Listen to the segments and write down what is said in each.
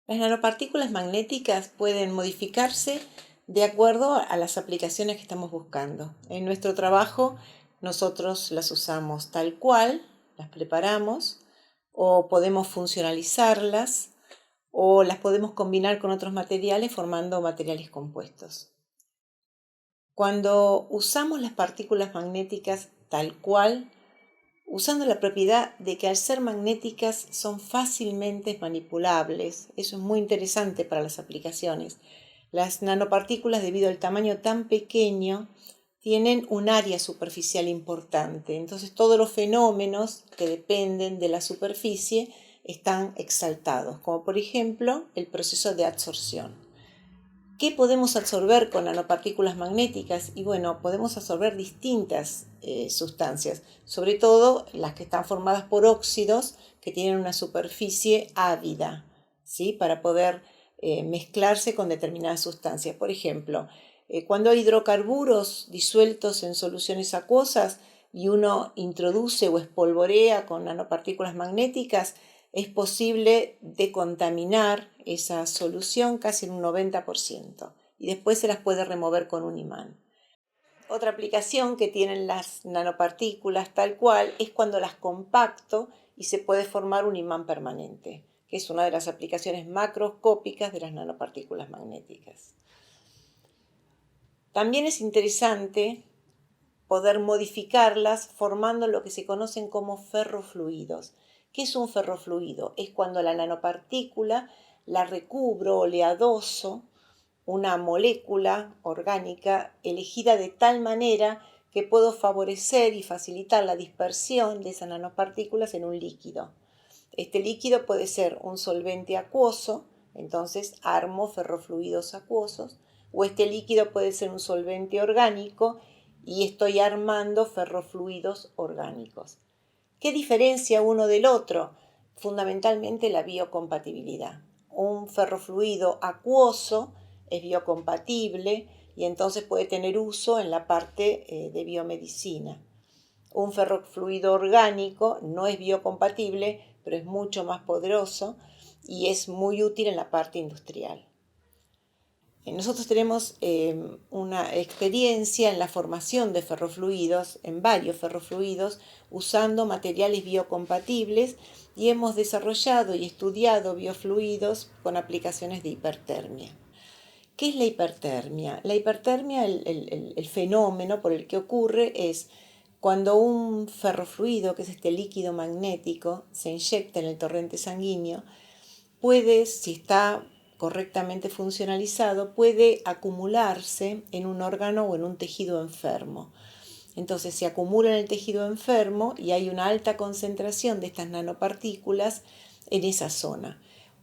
Las nanopartículas magnéticas pueden modificarse de acuerdo a las aplicaciones que estamos buscando. En nuestro trabajo nosotros las usamos tal cual, las preparamos, o podemos funcionalizarlas, o las podemos combinar con otros materiales formando materiales compuestos. Cuando usamos las partículas magnéticas tal cual, usando la propiedad de que al ser magnéticas son fácilmente manipulables. Eso es muy interesante para las aplicaciones. Las nanopartículas, debido al tamaño tan pequeño, tienen un área superficial importante. Entonces todos los fenómenos que dependen de la superficie están exaltados, como por ejemplo el proceso de absorción. ¿Qué podemos absorber con nanopartículas magnéticas? Y bueno, podemos absorber distintas sustancias, sobre todo las que están formadas por óxidos que tienen una superficie ávida, ¿sí? Para poder mezclarse con determinadas sustancias. Por ejemplo, cuando hay hidrocarburos disueltos en soluciones acuosas y uno introduce o espolvorea con nanopartículas magnéticas, es posible decontaminar esa solución casi en un 90% y después se las puede remover con un imán. Otra aplicación que tienen las nanopartículas tal cual es cuando las compacto y se puede formar un imán permanente, que es una de las aplicaciones macroscópicas de las nanopartículas magnéticas. También es interesante poder modificarlas formando lo que se conocen como ferrofluidos. ¿Qué es un ferrofluido? Es cuando la nanopartícula la recubro o le adoso una molécula orgánica elegida de tal manera que puedo favorecer y facilitar la dispersión de esas nanopartículas en un líquido. Este líquido puede ser un solvente acuoso, entonces armo ferrofluidos acuosos, o este líquido puede ser un solvente orgánico y estoy armando ferrofluidos orgánicos. ¿Qué diferencia uno del otro? Fundamentalmente la biocompatibilidad. Un ferrofluido acuoso es biocompatible y entonces puede tener uso en la parte de biomedicina. Un ferrofluido orgánico no es biocompatible, pero es mucho más poderoso y es muy útil en la parte industrial. Nosotros tenemos una experiencia en la formación de ferrofluidos, en varios ferrofluidos, usando materiales biocompatibles y hemos desarrollado y estudiado biofluidos con aplicaciones de hipertermia. ¿Qué es la hipertermia? La hipertermia, el fenómeno por el que ocurre es cuando un ferrofluido, que es este líquido magnético, se inyecta en el torrente sanguíneo, puede, si está correctamente funcionalizado, puede acumularse en un órgano o en un tejido enfermo. Entonces se acumula en el tejido enfermo y hay una alta concentración de estas nanopartículas en esa zona.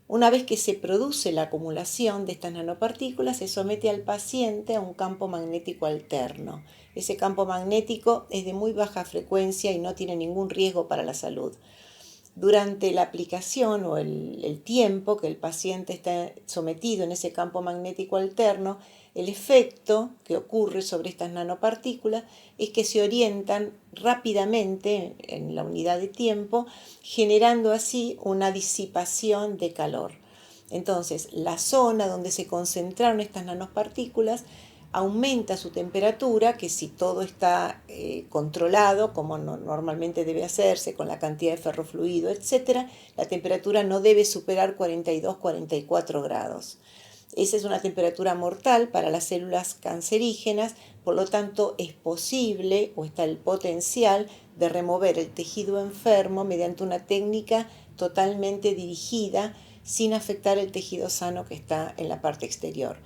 Una vez que se produce la acumulación de estas nanopartículas, se somete al paciente a un campo magnético alterno. Ese campo magnético es de muy baja frecuencia y no tiene ningún riesgo para la salud. Durante la aplicación o el tiempo que el paciente está sometido en ese campo magnético alterno, el efecto que ocurre sobre estas nanopartículas es que se orientan rápidamente en la unidad de tiempo, generando así una disipación de calor. Entonces, la zona donde se concentraron estas nanopartículas aumenta su temperatura, que si todo está controlado, como normalmente debe hacerse, con la cantidad de ferrofluido, etc., la temperatura no debe superar 42-44 grados. Esa es una temperatura mortal para las células cancerígenas, por lo tanto es posible o está el potencial de remover el tejido enfermo mediante una técnica totalmente dirigida sin afectar el tejido sano que está en la parte exterior.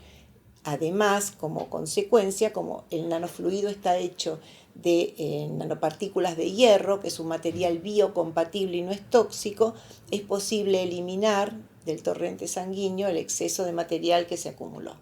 Además, como consecuencia, como el nanofluido está hecho de nanopartículas de hierro, que es un material biocompatible y no es tóxico, es posible eliminar del torrente sanguíneo el exceso de material que se acumuló.